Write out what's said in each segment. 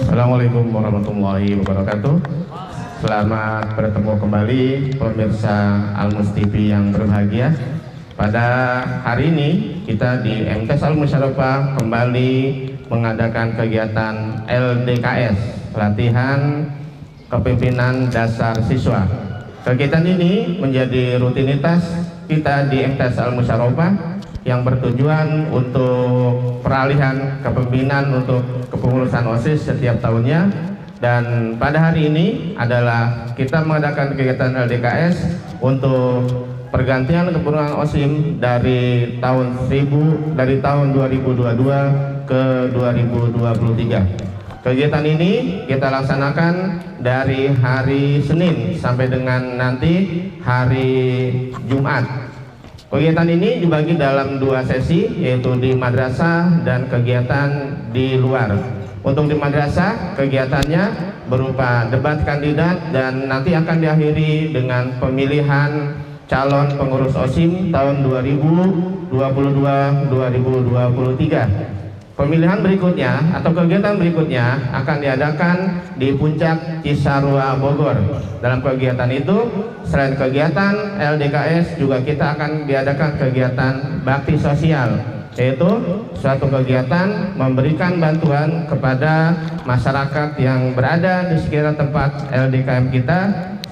Assalamualaikum warahmatullahi wabarakatuh. Selamat bertemu kembali pemirsa Almus TV yang berbahagia. Pada hari ini kita di MTs Al-Musyarafah kembali mengadakan kegiatan LDKS, pelatihan kepemimpinan dasar siswa. Kegiatan ini menjadi rutinitas kita di MTs Al-Musyarafah yang bertujuan untuk peralihan kepemimpinan untuk kepengurusan OSIS setiap tahunnya. Dan pada hari ini adalah kita mengadakan kegiatan LDKS untuk pergantian kepengurusan OSIM dari tahun 2022 ke 2023. Kegiatan ini kita laksanakan dari hari Senin sampai dengan nanti hari Jumat. Kegiatan ini dibagi dalam dua sesi, yaitu di madrasah dan kegiatan di luar. Untuk di madrasah, kegiatannya berupa debat kandidat dan nanti akan diakhiri dengan pemilihan calon pengurus OSIM tahun 2022-2023. Pemilihan berikutnya atau kegiatan berikutnya akan diadakan di Puncak Cisarua Bogor. Dalam kegiatan itu, selain kegiatan LDKS, juga kita akan diadakan kegiatan bakti sosial, yaitu suatu kegiatan memberikan bantuan kepada masyarakat yang berada di sekitar tempat LDKM kita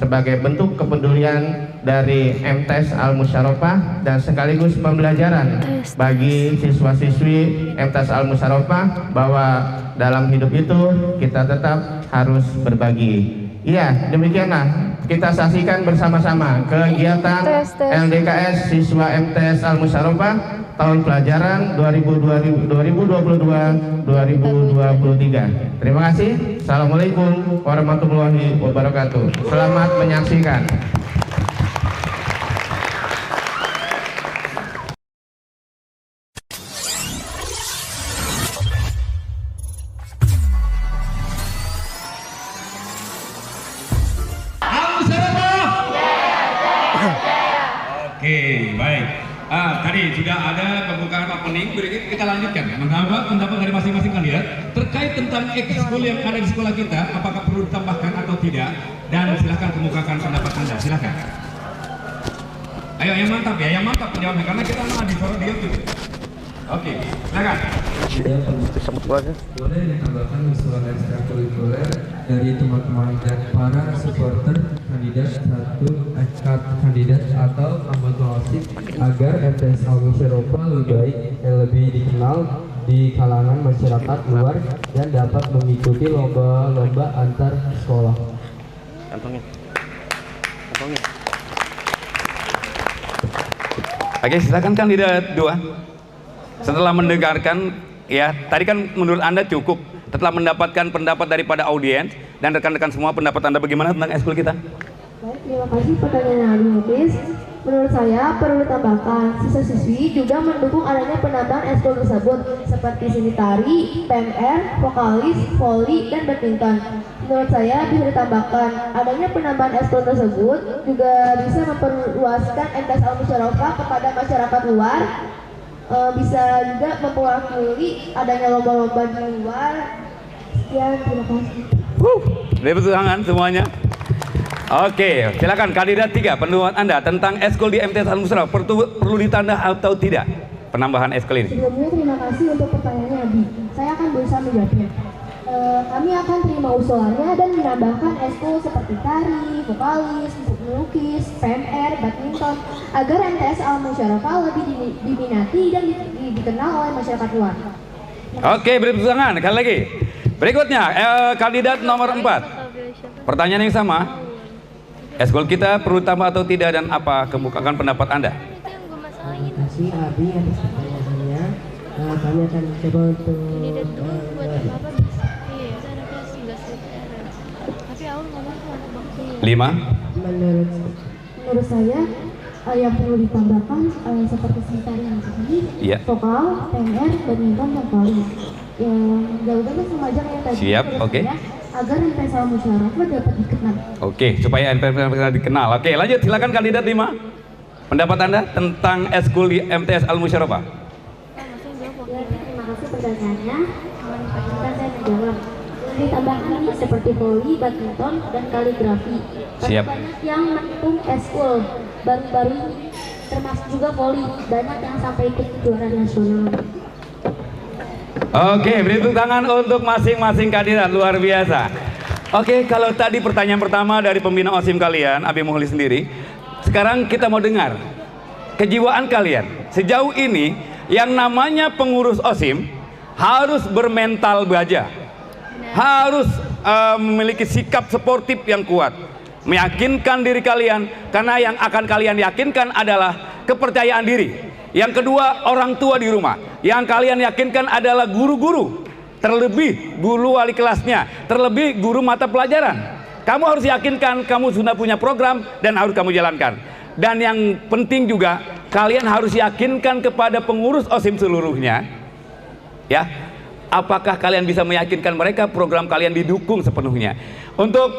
sebagai bentuk kepedulian dari MTs Al-Musyarafah dan sekaligus pembelajaran bagi siswa-siswi MTs Al-Musyarafah bahwa dalam hidup itu kita tetap harus berbagi. Iya, demikianlah kita saksikan bersama-sama kegiatan LDKS siswa MTs Al-Musyarafah tahun pelajaran 2022-2023. Terima kasih. Assalamualaikum warahmatullahi wabarakatuh. Selamat menyaksikan. Oke, baik. Tadi sudah ada pembukaan opening, berikut kita lanjutkan. Menambah pendapat dari masing-masing kandidat terkait tentang ekskul yang ada di sekolah kita, apakah perlu ditambahkan atau tidak? Dan silahkan kemukakan pendapat Anda, silahkan. Ayo yang mantap ya, yang mantap menjawabnya, karena kita mau disorot di YouTube. Oke, silakan. Boleh ditambahkan usulan ekstrakurikuler dari teman-teman dan para supporter kandidat kandidat atau anggota OSIS agar MTs Al-Musyarafah lebih dikenal di kalangan masyarakat luar dan dapat mengikuti lomba-lomba antar sekolah. Kantongnya. Oke, silakan kandidat 2. Setelah mendengarkan, ya tadi kan menurut Anda cukup. Setelah mendapatkan pendapat daripada audiens dan rekan-rekan semua, pendapat Anda bagaimana tentang ekskul kita? Baik, terima kasih pertanyaan Alif. Menurut saya perlu ditambahkan. Siswa-siswi juga mendukung adanya penambahan ekskul tersebut seperti seni tari, PMR, vokalis, voli, dan badminton. Menurut saya bisa ditambahkan. Adanya penambahan ekskul tersebut juga bisa memperluaskan MTs Al-Musyarafah kepada masyarakat luar. Bisa juga memperwakili adanya lomba-lomba di luar. Sekian, terima kasih. Beri tangan semuanya. Oke, silakan kandidat 3, pendapat Anda tentang ekskul di MTs Al-Musyarafah perlu ditambah atau tidak penambahan ekskul ini? Sebelumnya terima kasih untuk pertanyaannya Abi. Saya akan berusaha menjawabnya. Kami akan terima usulannya dan menambahkan ekskul seperti tari, vokalis, melukis, PMR, badminton agar MTs Al-Musyarafah lebih diminati dan dikenal oleh masyarakat luar. Oke, beri tepuk tangan sekali lagi. Berikutnya kandidat nomor 4. Pertanyaan yang sama. Ekskul kita perlu tambah atau tidak dan apa? Kemukakan pendapat Anda. Terima kasih Abi atas pertanyaannya. Kami akan coba untuk Lima. Menurut saya yang perlu ditambahkan seperti seni yang tadi, vokal, PMR, badminton, dan voli. Jawabannya sama aja kayak tadi. Siap, oke. Agar MTs Al-Musyarafah dapat dikenal. Oke, supaya MTs dikenal. Oke, lanjut silakan kandidat 5. Pendapat Anda tentang ekskul di MTs Al-Musyarafah? Ya, terima kasih pertanyaannya. Izinkan saya menjawab. Ditambahkan nih seperti voli, badminton, dan kaligrafi. Siap. Banyak yang mendukung eskul baru-baru ini, termasuk juga voli. Banyak yang sampai ikut juara nasional. Oke, beri tepuk tangan untuk masing-masing kandidat, luar biasa. Oke, kalau tadi pertanyaan pertama dari pembina OSIM kalian, Abi Muhli sendiri, sekarang kita mau dengar kejiwaan kalian. Sejauh ini, yang namanya pengurus OSIM harus bermental baja, harus memiliki sikap sportif yang kuat, meyakinkan diri kalian, karena yang akan kalian yakinkan adalah kepercayaan diri. Yang kedua, orang tua di rumah. Yang kalian yakinkan adalah guru-guru, terlebih guru wali kelasnya, terlebih guru mata pelajaran. Kamu harus yakinkan kamu sudah punya program dan harus kamu jalankan. Dan yang penting juga, kalian harus yakinkan kepada pengurus OSIM seluruhnya, ya, apakah kalian bisa meyakinkan mereka program kalian didukung sepenuhnya. Untuk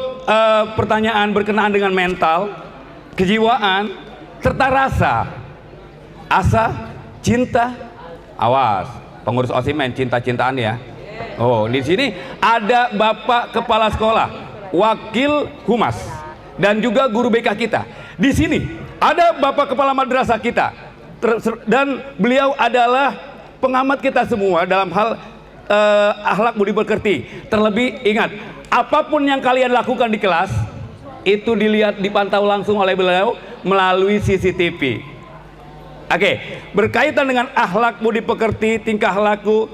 pertanyaan berkenaan dengan mental, kejiwaan, serta rasa, asa, cinta, awas, pengurus OSIM main cinta-cintaan ya. Oh, di sini ada Bapak Kepala Sekolah, Wakil Humas, dan juga guru BK kita. Di sini ada Bapak Kepala Madrasah kita, dan beliau adalah pengamat kita semua dalam hal akhlak budi pekerti. Terlebih ingat, apapun yang kalian lakukan di kelas itu dilihat, dipantau langsung oleh beliau melalui CCTV. Oke, berkaitan dengan akhlak budi pekerti, tingkah laku,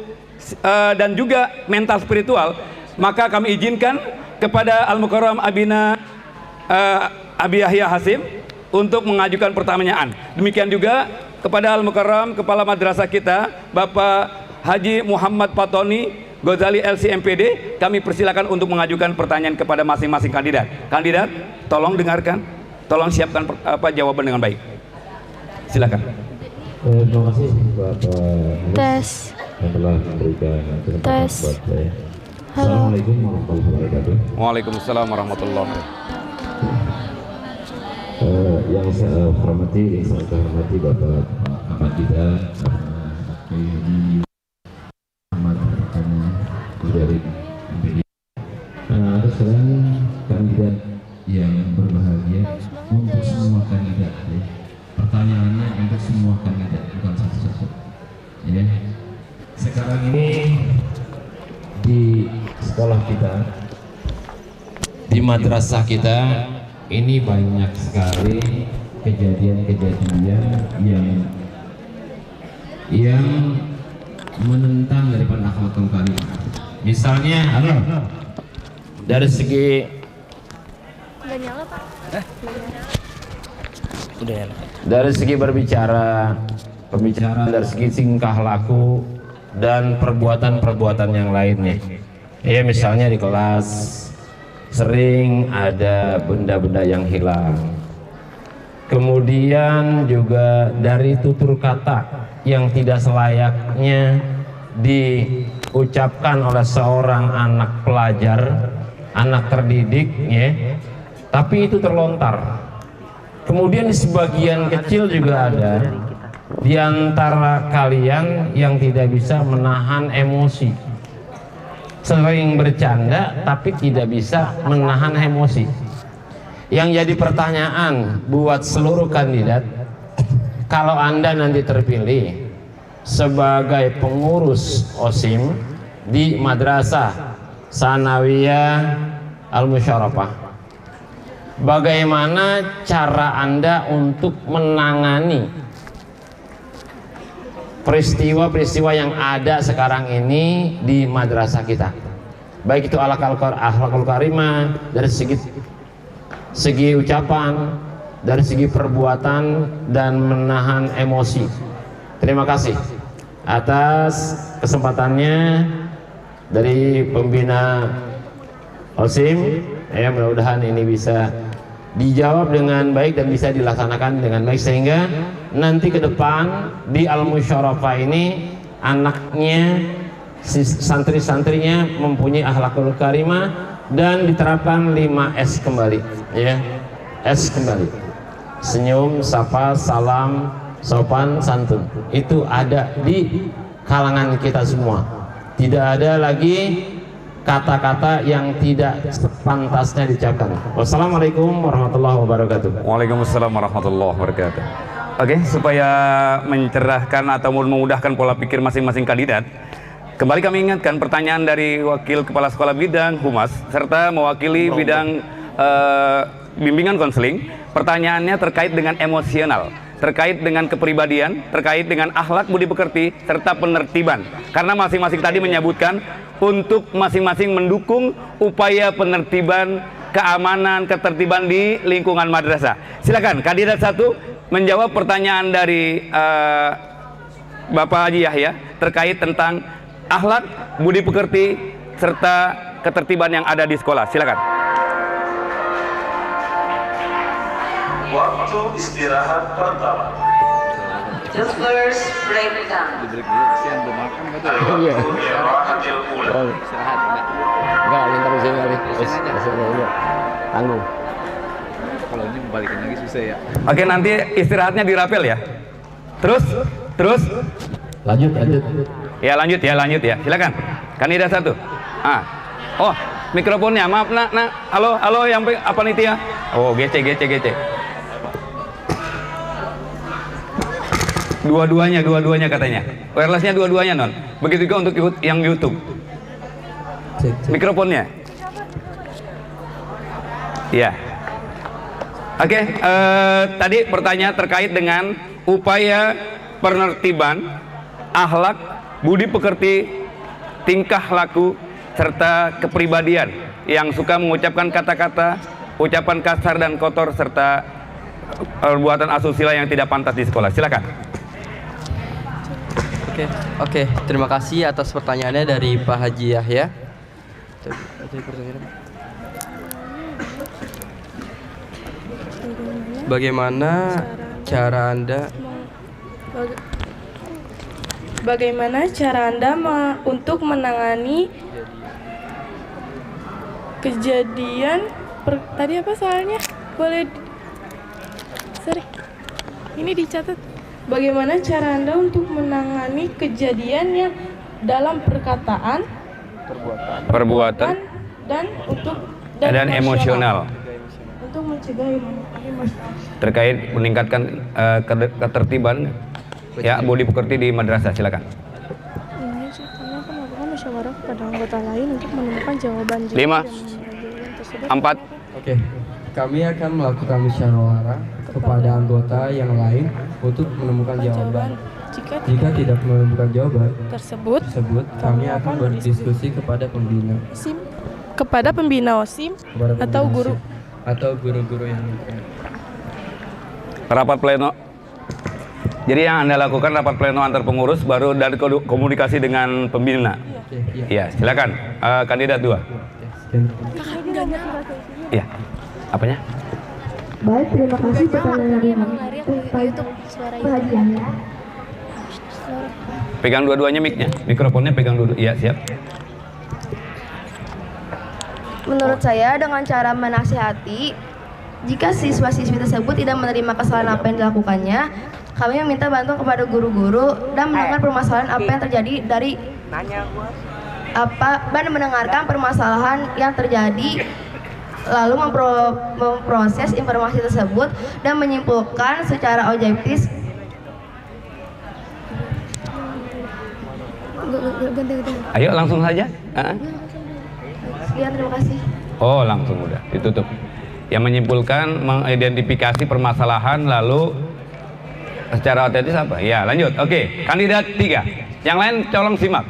dan juga mental spiritual, maka kami izinkan kepada Al-Mukarram Abina Abi Yahya Hasim untuk mengajukan pertanyaan. Demikian juga kepada Al-Mukarram Kepala Madrasah kita, Bapak Haji Muhammad Patoni Ghazali LCMPD, kami persilakan untuk mengajukan pertanyaan kepada masing-masing kandidat. Kandidat, tolong dengarkan, tolong siapkan jawaban dengan baik. Silakan. Terima kasih Bapak Tes. yang telah memberikan kesempatan Tes. buat saya. Halo. Assalamualaikum warahmatullahi wabarakatuh. Waalaikumsalam warahmatullahi wabarakatuh. Yang saya hormati, yang saya hormati Bapak Ahmad Dida, Ahmad dari MPD. Sekarang kandidat yang berbahagia untuk semua kandidat. Pertanyaannya untuk semua kandidat, bukan satu-satu. Ya. Sekarang ini di sekolah kita, di madrasah kita, ini banyak sekali kejadian-kejadian yang menentang daripada akhlakul karimah. Misalnya, dari segi Udah nyala, Pak? Udah ya. Dari segi pembicaraan dari segi tingkah laku dan perbuatan-perbuatan yang lainnya. Ya, misalnya di kelas sering ada benda-benda yang hilang. Kemudian juga dari tutur kata yang tidak selayaknya diucapkan oleh seorang anak pelajar, anak terdidik, ya. Tapi itu terlontar. Kemudian di sebagian kecil juga ada di antara kalian yang tidak bisa menahan emosi, sering bercanda tapi tidak bisa menahan emosi. Yang jadi pertanyaan buat seluruh kandidat, kalau Anda nanti terpilih sebagai pengurus OSIM di Madrasah Sanawiyah Al-Musyarafah, bagaimana cara Anda untuk menangani peristiwa-peristiwa yang ada sekarang ini di madrasah kita, baik itu akhlakul karimah dari segi ucapan, dari segi perbuatan, dan menahan emosi. Terima kasih atas kesempatannya dari pembina OSIM. Ya, mudah-mudahan ini bisa dijawab dengan baik dan bisa dilaksanakan dengan baik, sehingga nanti ke depan di Al-Musyarafah ini anaknya, santri-santrinya mempunyai akhlakul karimah dan diterapkan 5S kembali, ya. S kembali: senyum, sapa, salam, sopan, santun. Itu ada di kalangan kita semua. Tidak ada lagi kata-kata yang tidak sepantasnya diucapkan. Wassalamualaikum warahmatullahi wabarakatuh. Waalaikumsalam warahmatullahi wabarakatuh. Oke, supaya mencerahkan atau memudahkan pola pikir masing-masing kandidat, kembali kami ingatkan pertanyaan dari Wakil Kepala Sekolah Bidang Humas serta mewakili bidang bimbingan konseling. Pertanyaannya terkait dengan emosional, terkait dengan kepribadian, terkait dengan akhlak budi pekerti serta penertiban. Karena masing-masing tadi menyebutkan untuk masing-masing mendukung upaya penertiban, keamanan, ketertiban di lingkungan madrasah. Silakan kandidat 1 menjawab pertanyaan dari Bapak Haji Yahya terkait tentang akhlak, budi pekerti serta ketertiban yang ada di sekolah. Silakan. Waktu istirahat pertama. The first breakdown. Oke, nanti istirahatnya dirapel ya. Terus. Lanjut. Ya lanjut ya. Silakan. Kandidat 1. Oh, mikrofonnya. Maaf nak. Halo yang apa nih ya? Oh, gece. Dua-duanya katanya. Wirelessnya dua-duanya non. Begitu juga untuk yang YouTube. Cek. Mikrofonnya. Ya. Oke, tadi pertanyaan terkait dengan upaya penertiban, akhlak, budi pekerti, tingkah laku, serta kepribadian yang suka mengucapkan kata-kata, ucapan kasar dan kotor, serta perbuatan asusila yang tidak pantas di sekolah. Silakan. Oke, terima kasih atas pertanyaannya dari Pak Haji Yahya. Bagaimana cara Anda untuk menangani kejadian tadi apa soalnya? Boleh ini dicatat. Bagaimana cara Anda untuk menangani kejadian yang dalam perkataan, perbuatan dan emosional untuk mencegah emosi terkait meningkatkan ketertiban ya budi pekerti di madrasah. Silakan. Ini ceritanya akan melakukan musyawarah kepada anggota lain untuk menemukan jawaban 5, 4. Oke, kami akan melakukan musyawarah kepada anggota yang lain untuk menemukan jawaban. Jika tidak menemukan jawaban tersebut, kami akan berdiskusi kepada pembina OSIM atau guru atau guru-guru yang Rapat pleno. Jadi yang Anda lakukan rapat pleno antar pengurus baru dan komunikasi dengan pembina. Iya, silakan. Kandidat 2. Iya. Apanya? Baik, terima kasih pertanyaan dari Pak Haji Yahya. Pegang dua-duanya mic-nya. Mikrofonnya pegang dulu. Iya, siap. Menurut saya dengan cara menasihati, jika siswa-siswi tersebut tidak menerima kesalahan apa yang dilakukannya, kami meminta bantuan kepada guru-guru dan mendengar permasalahan apa yang terjadi dan mendengarkan permasalahan yang terjadi, lalu memproses informasi tersebut dan menyimpulkan secara objektif. Ayo langsung saja. Sekian, terima kasih. Oh, langsung udah ditutup. Yang menyimpulkan, mengidentifikasi permasalahan lalu secara otentis apa? Ya, lanjut. Oke, kandidat 3. Yang lain tolong simak.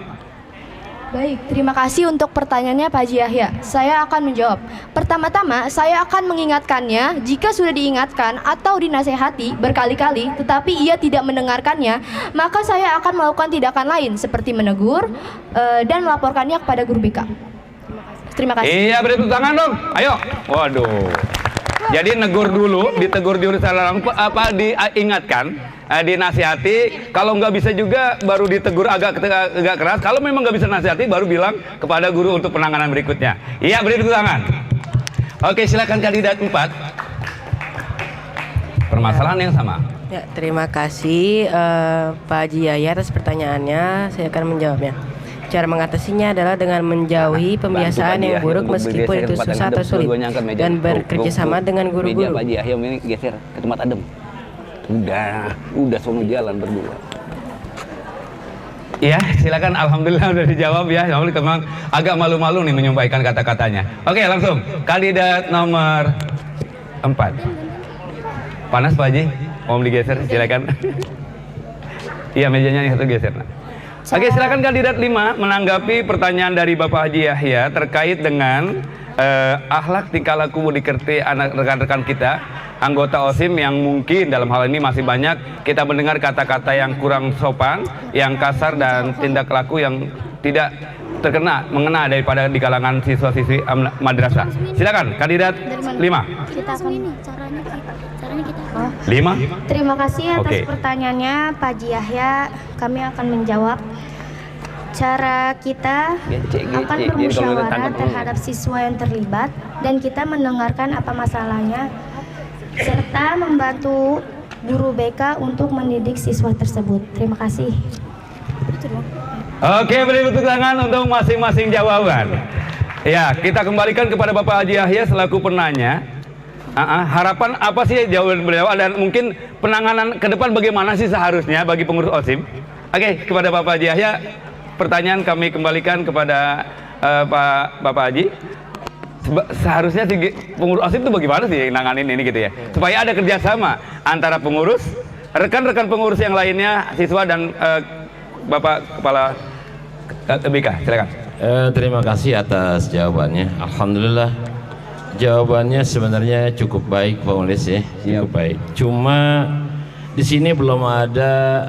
Baik, terima kasih untuk pertanyaannya Pak Haji Yahya. Saya akan menjawab. Pertama-tama, saya akan mengingatkannya jika sudah diingatkan atau dinasehati berkali-kali tetapi ia tidak mendengarkannya, maka saya akan melakukan tindakan lain seperti menegur dan melaporkannya kepada guru BK. Terima kasih. Iya, beri tepuk tangan dong. Ayo. Waduh. Jadi negur dulu, ditegur dulu secara langsung, diingatkan, dinasihati. Kalau nggak bisa juga baru ditegur agak keras. Kalau memang nggak bisa nasihati, baru bilang kepada guru untuk penanganan berikutnya. Iya, beri tepuk tangan. Oke, silakan kandidat 4. Permasalahan yang sama. Ya, terima kasih Pak Haji Yahya atas pertanyaannya. Saya akan menjawabnya. Cara mengatasinya adalah dengan menjauhi pembiasaan yang buruk meskipun itu susah atau sulit dan bekerjasama dengan guru-guru. Pak Haji Yahya ini geser ke tempat adem. Udah sono jalan berdua. Ya, silakan. Alhamdulillah udah dijawab ya. Alhamdulillah teman agak malu-malu nih menyampaikan kata-katanya. Oke, langsung kandidat nomor 4. Panas Pak Haji? Mau digeser? Silakan. Iya, mejanya yang satu geser. Oke, silakan kandidat 5 menanggapi pertanyaan dari Bapak Haji Yahya terkait dengan akhlak tingkah laku budi kerti anak rekan-rekan kita, anggota OSIM yang mungkin dalam hal ini masih banyak kita mendengar kata-kata yang kurang sopan, yang kasar dan tindak laku yang tidak mengena daripada di kalangan siswa-siswi madrasah. Silakan kandidat 5. Kita akan caranya kita. 5. Terima kasih atas Oke. pertanyaannya Pak Haji Yahya. Kami akan menjawab. Cara kita akan bermusyawarah terhadap siswa yang terlibat dan kita mendengarkan apa masalahnya serta membantu guru BK untuk mendidik siswa tersebut. Terima kasih. Oke, beri tepuk tangan untuk masing-masing jawaban. Ya, kita kembalikan kepada Bapak Haji Yahya selaku penanya. Harapan apa sih jawaban beliau dan mungkin penanganan ke depan bagaimana sih seharusnya bagi pengurus OSIM? Oke, kepada Bapak Haji Yahya, pertanyaan kami kembalikan kepada Bapak Haji. Seharusnya sih pengurus OSIM itu bagaimana sih nanganin ini gitu ya? Supaya ada kerjasama antara pengurus, rekan-rekan pengurus yang lainnya, siswa dan Bapak Kepala BK. Silakan. Terima kasih atas jawabannya. Alhamdulillah. Jawabannya sebenarnya cukup baik Pak Ulis ya, cukup baik. Cuma di sini belum ada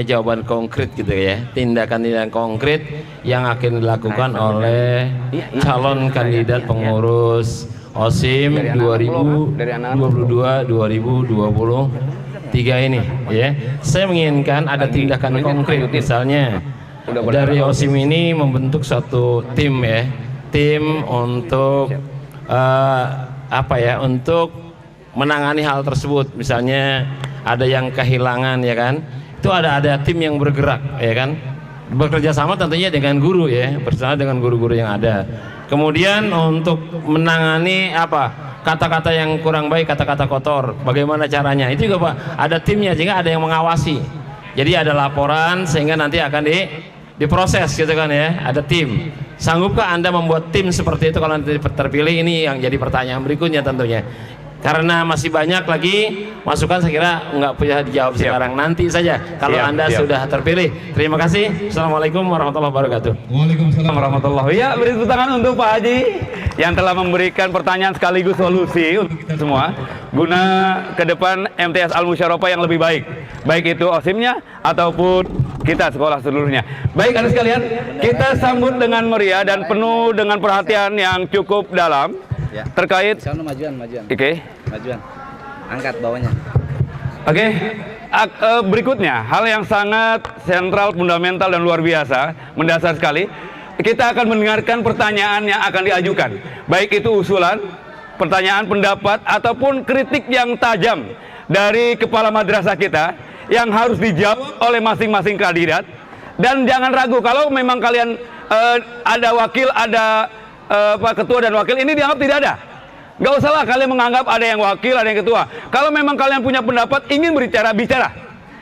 jawaban konkret gitu ya, tindakan-tindakan konkret yang akan dilakukan oleh calon kandidat pengurus OSIM 2022-2023 ini ya. Saya menginginkan ada tindakan konkret, misalnya dari OSIM ini membentuk suatu tim ya, tim untuk untuk menangani hal tersebut. Misalnya ada yang kehilangan ya kan, itu ada tim yang bergerak ya kan, bekerja sama tentunya dengan guru ya, bersama dengan guru-guru yang ada. Kemudian untuk menangani kata-kata yang kurang baik, kata-kata kotor, bagaimana caranya, itu juga Pak ada timnya, sehingga ada yang mengawasi. Jadi ada laporan sehingga nanti akan diproses gitu kan ya, ada tim. Sanggupkah Anda membuat tim seperti itu kalau nanti terpilih? Ini yang jadi pertanyaan berikutnya tentunya. Karena masih banyak lagi masukan, saya kira nggak bisa dijawab sekarang, nanti saja kalau Anda sudah terpilih. Terima kasih. Assalamualaikum warahmatullahi wabarakatuh. Waalaikumsalam warahmatullahi wabarakatuh. Ya, beri tepuk tangan untuk Pak Haji yang telah memberikan pertanyaan sekaligus solusi untuk kita semua guna ke depan MTS Al-Musyarofa yang lebih baik, baik itu OSIM-nya ataupun kita sekolah seluruhnya. Baik anak sekalian, kita sambut dengan meriah dan penuh dengan perhatian yang cukup dalam terkait majuan. Majuan. Angkat bawahnya. Oke. Berikutnya, hal yang sangat sentral, fundamental dan luar biasa, mendasar sekali. Kita akan mendengarkan pertanyaan yang akan diajukan, baik itu usulan, pertanyaan, pendapat ataupun kritik yang tajam dari kepala madrasah kita yang harus dijawab oleh masing-masing kandidat. Dan jangan ragu, kalau memang kalian ada wakil, ada ketua dan wakil, ini dianggap tidak ada. Nggak usahlah kalian menganggap ada yang wakil, ada yang ketua. Kalau memang kalian punya pendapat, ingin bicara.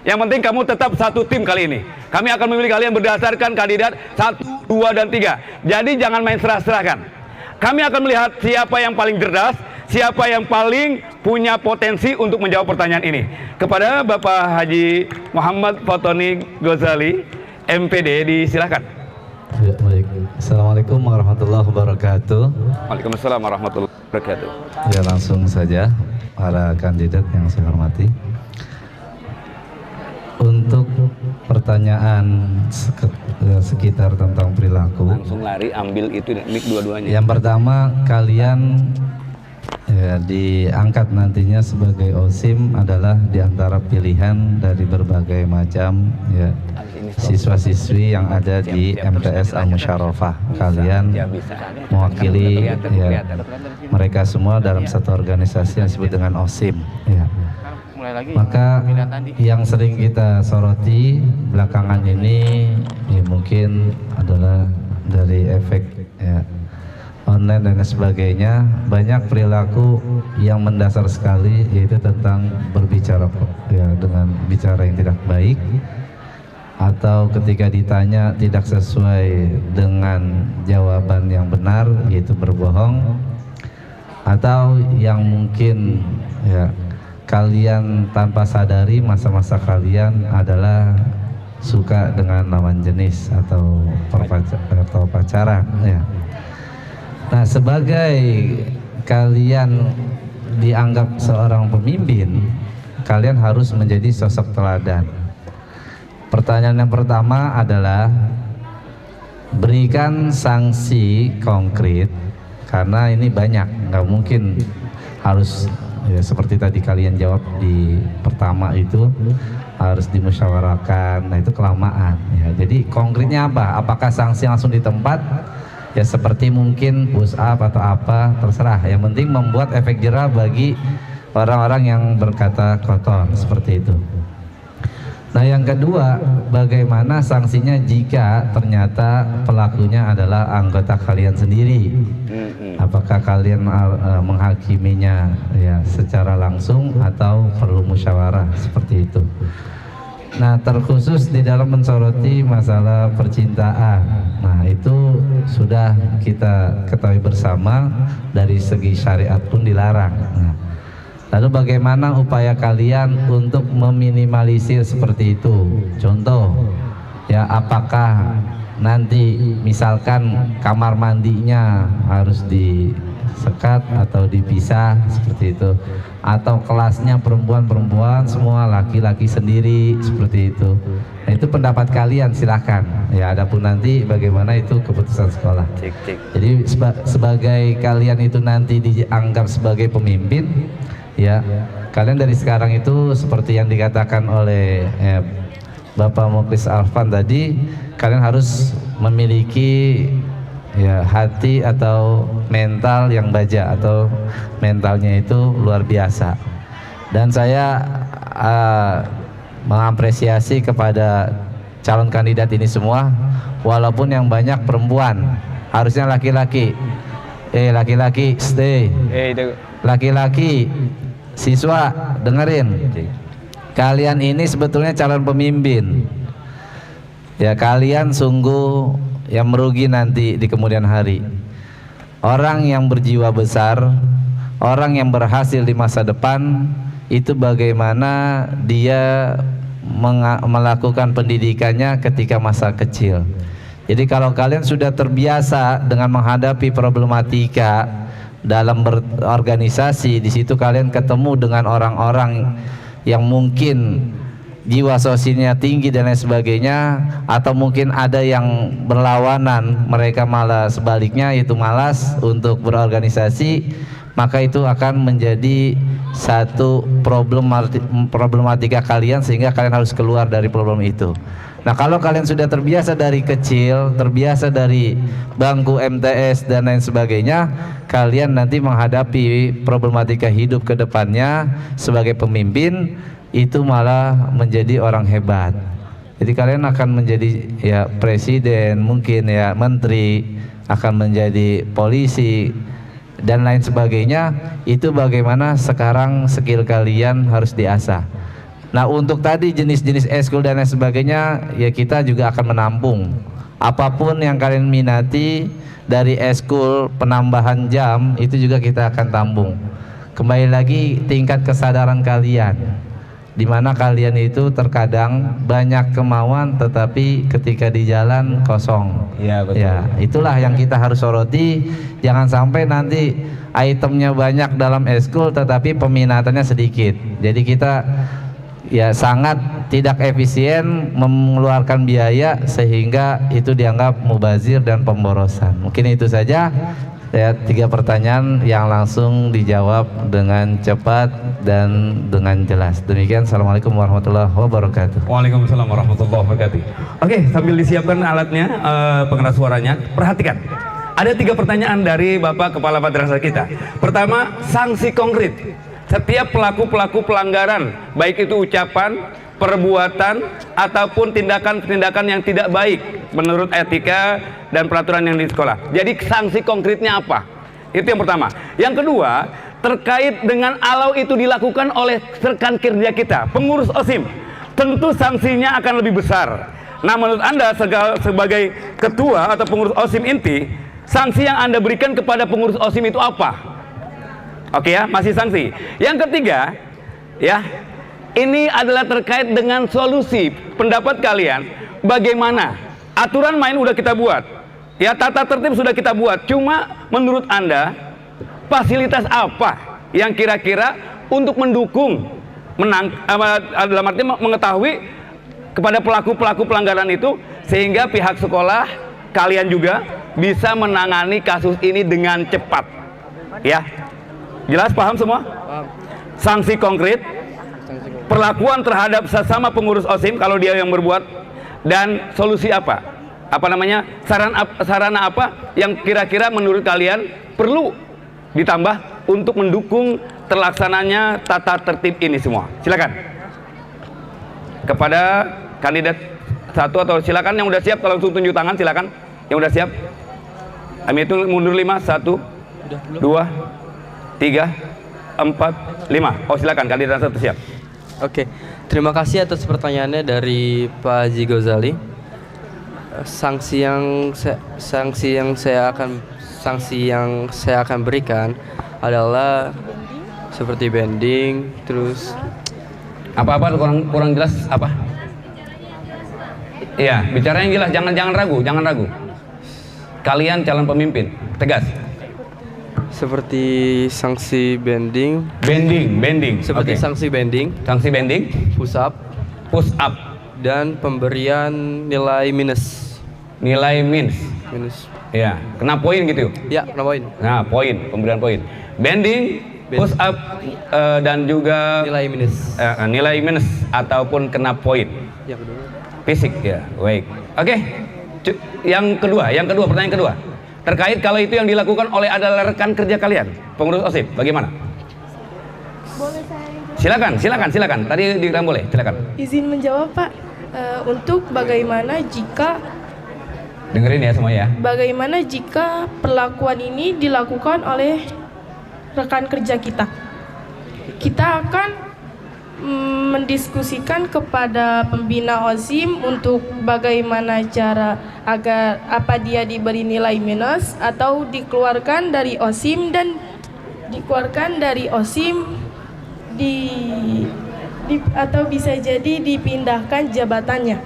Yang penting kamu tetap satu tim kali ini. Kami akan memilih kalian berdasarkan kandidat 1, 2, dan 3. Jadi jangan main serah-serahkan. Kami akan melihat siapa yang paling cerdas, siapa yang paling punya potensi untuk menjawab pertanyaan ini. Kepada Bapak Haji Muhammad Fatoni Ghazali, MPD, disilakan. Assalamualaikum warahmatullahi wabarakatuh. Waalaikumsalam warahmatullahi wabarakatuh. Ya, langsung saja para kandidat yang saya hormati. Untuk pertanyaan sekitar tentang perilaku, langsung lari ambil itu mic dua-duanya. Yang pertama, kalian diangkat nantinya sebagai OSIM adalah diantara pilihan dari berbagai macam siswa-siswi yang ada di MTS Al-Musyarofa. Kalian mewakili mereka semua dalam satu organisasi yang disebut dengan OSIM. Maka yang sering kita soroti belakangan ini ya mungkin adalah dari efek ya, online dan sebagainya, banyak perilaku yang mendasar sekali, yaitu tentang berbicara ya dengan bicara yang tidak baik, atau ketika ditanya tidak sesuai dengan jawaban yang benar, yaitu berbohong, atau yang mungkin ya kalian tanpa sadari masa-masa kalian adalah suka dengan lawan jenis atau pacaran ya. Nah, sebagai kalian dianggap seorang pemimpin, kalian harus menjadi sosok teladan. Pertanyaan yang pertama adalah berikan sanksi konkret, karena ini banyak, nggak mungkin harus ya, seperti tadi kalian jawab di pertama itu harus dimusyawarahkan. Nah, itu kelamaan ya. Jadi konkretnya apa? Apakah sanksi langsung di tempat? Ya seperti mungkin push up atau apa, terserah. Yang penting membuat efek jerah bagi orang-orang yang berkata kotor, seperti itu. Nah, yang kedua, bagaimana sanksinya jika ternyata pelakunya adalah anggota kalian sendiri? Apakah kalian menghakiminya ya secara langsung atau perlu musyawarah, seperti itu? Nah, terkhusus di dalam mensoroti masalah percintaan. Nah, itu sudah kita ketahui bersama, dari segi syariat pun dilarang. Nah, lalu bagaimana upaya kalian untuk meminimalisir seperti itu? Contoh, ya apakah nanti misalkan kamar mandinya harus disekat atau dipisah seperti itu, atau kelasnya perempuan-perempuan semua, laki-laki sendiri, seperti itu. Nah, itu pendapat kalian, silahkan ya. Adapun nanti bagaimana itu keputusan sekolah. Jadi sebagai kalian itu nanti dianggap sebagai pemimpin ya, kalian dari sekarang itu seperti yang dikatakan oleh Bapak Mukhlis Arfan tadi, kalian harus memiliki ya hati atau mental yang baja, atau mentalnya itu luar biasa. Dan saya mengapresiasi kepada calon kandidat ini semua, walaupun yang banyak perempuan, harusnya laki-laki. Laki-laki stay. Laki-laki siswa dengerin. Kalian ini sebetulnya calon pemimpin. Ya, kalian sungguh yang merugi nanti di kemudian hari. Orang yang berjiwa besar, orang yang berhasil di masa depan, itu bagaimana dia melakukan pendidikannya ketika masa kecil. Jadi kalau kalian sudah terbiasa dengan menghadapi problematika dalam berorganisasi, di situ kalian ketemu dengan orang-orang yang mungkin jiwa sosialnya tinggi dan lain sebagainya, atau mungkin ada yang berlawanan, mereka malah sebaliknya itu malas untuk berorganisasi, maka itu akan menjadi satu problematika kalian, sehingga kalian harus keluar dari problem itu. Nah, kalau kalian sudah terbiasa dari kecil, terbiasa dari bangku MTS dan lain sebagainya, kalian nanti menghadapi problematika hidup ke depannya sebagai pemimpin itu malah menjadi orang hebat. Jadi kalian akan menjadi ya presiden, mungkin ya menteri, akan menjadi polisi dan lain sebagainya. Itu bagaimana sekarang skill kalian harus diasah. Nah, untuk tadi jenis-jenis eskul dan lain sebagainya, ya kita juga akan menampung apapun yang kalian minati. Dari eskul penambahan jam itu juga kita akan tampung. Kembali lagi tingkat kesadaran kalian, di mana kalian itu terkadang banyak kemauan tetapi ketika di jalan kosong. Ya, betul. Ya, itulah yang kita harus soroti. Jangan sampai nanti itemnya banyak dalam eskul tetapi peminatannya sedikit. Jadi kita ya sangat tidak efisien mengeluarkan biaya, sehingga itu dianggap mubazir dan pemborosan. Mungkin itu saja. Ya, 3 pertanyaan yang langsung dijawab dengan cepat dan dengan jelas. Demikian, assalamualaikum warahmatullahi wabarakatuh. Waalaikumsalam warahmatullahi wabarakatuh. Oke, sambil disiapkan alatnya, pengeras suaranya, perhatikan. Ada 3 pertanyaan dari Bapak Kepala Madrasah kita. Pertama, sanksi konkret setiap pelaku-pelaku pelanggaran, baik itu ucapan, perbuatan, ataupun tindakan-tindakan yang tidak baik menurut etika dan peraturan yang di sekolah. Jadi sanksi konkretnya apa? Itu yang pertama. Yang kedua, terkait dengan alau itu dilakukan oleh rekan kerja kita, pengurus OSIM, tentu sanksinya akan lebih besar. Nah, menurut Anda sebagai ketua atau pengurus OSIM inti, sanksi yang Anda berikan kepada pengurus OSIM itu apa? Oke ya, masih sanksi. Yang ketiga, ya, ini adalah terkait dengan solusi. Pendapat kalian, bagaimana? Aturan main udah kita buat, ya, tata tertib sudah kita buat. Cuma menurut Anda, fasilitas apa yang kira-kira untuk mendukung dalam arti mengetahui kepada pelaku-pelaku pelanggaran itu, sehingga pihak sekolah, kalian juga bisa menangani kasus ini dengan cepat. Ya, jelas, paham semua? Sanksi konkret, perlakuan terhadap sesama pengurus OSIM kalau dia yang berbuat, dan solusi apa? Apa namanya? Sarana apa yang kira-kira menurut kalian perlu ditambah untuk mendukung terlaksananya tata tertib ini semua? Silakan. Kepada kandidat satu, atau silakan yang udah siap, kalau langsung tunjuk tangan, silakan. Yang udah siap. Kami itu mundur 5, 1, 2, 3, 4, 5. Oh, silakan kandidat satu siap. Oke, terima kasih atas pertanyaannya dari Pak Haji Ghazali. Sanksi yang saya akan berikan adalah seperti bending, terus apa kurang jelas apa? Iya, bicara yang jelas, jangan ragu. Kalian calon pemimpin, tegas. Seperti sanksi bending, Okay. seperti sanksi bending, push up, dan pemberian nilai minus. Ya, kena poin gitu. Ya, kena poin. Nah, pemberian poin. Bending, push up, dan juga nilai minus ataupun kena poin. Yang kedua, fisik ya, baik. Oke. Yang kedua, pertanyaan kedua. Terkait kalau itu yang dilakukan oleh adalah rekan kerja kalian, pengurus OSIM, bagaimana? Boleh saya? Silakan. Tadi dibilang boleh, silakan. Izin menjawab, Pak. Untuk bagaimana jika dengerin ya semua ya. Bagaimana jika perlakuan ini dilakukan oleh rekan kerja kita? Kita akan mendiskusikan kepada pembina OSIM untuk bagaimana cara agar dia diberi nilai minus atau dikeluarkan dari OSIM dan atau bisa jadi dipindahkan jabatannya.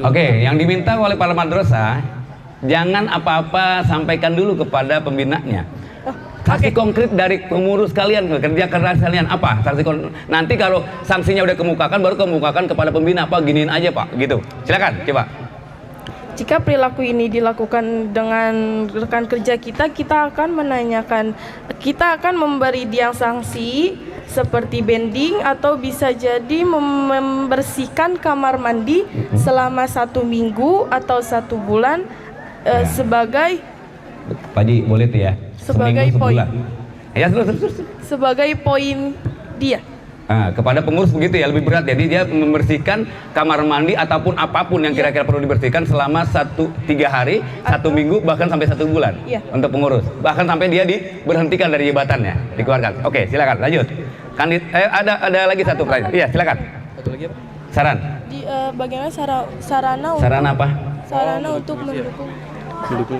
Oke, yang diminta oleh para madrasah, jangan apa-apa sampaikan dulu kepada pembinanya. Sanksi konkret dari pengurus kalian, kerja keras kalian apa? Nanti kalau sanksinya udah kemukakan, baru kemukakan kepada pembina, apa giniin aja Pak, gitu. Silakan, coba. Jika perilaku ini dilakukan dengan rekan kerja kita, kita akan memberi dia sanksi seperti bending atau bisa jadi membersihkan kamar mandi selama 1 minggu atau 1 bulan sebagai Pak Haji, boleh tuh ya? Sebagai poin. Ya, terus. Sebagai poin dia. Nah, kepada pengurus begitu ya, lebih berat. Jadi dia membersihkan kamar mandi ataupun apapun yang kira-kira perlu dibersihkan selama 3 hari, 1 minggu, bahkan sampai 1 bulan untuk pengurus. Bahkan sampai dia diberhentikan dari jabatannya, dikeluarkan. Oke, silakan lanjut. Ada lagi satu pertanyaan. Iya, silakan. Satu lagi apa? Saran. Bagaimana sarana apa? Sarana untuk mendukung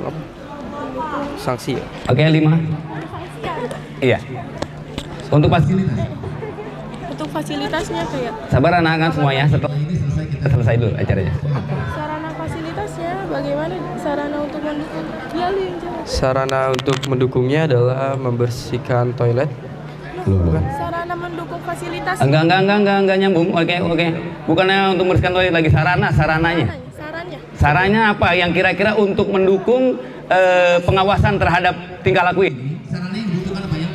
apa? Sanksi. Oke, 5. Iya. Untuk fasilitasnya kayak. Sabar anak-anak semuanya, setelah ini selesai dulu acaranya. Sarana fasilitasnya bagaimana? Sarana untuk mendukung. Ya, lu yang jawab. Sarana untuk mendukungnya adalah membersihkan toilet. Bukan. Sarana mendukung fasilitas. Enggak nyambung. Oke. Bukannya untuk membersihkan toilet lagi, sarananya. Sarannya apa yang kira-kira untuk mendukung pengawasan terhadap tingkah laku ini?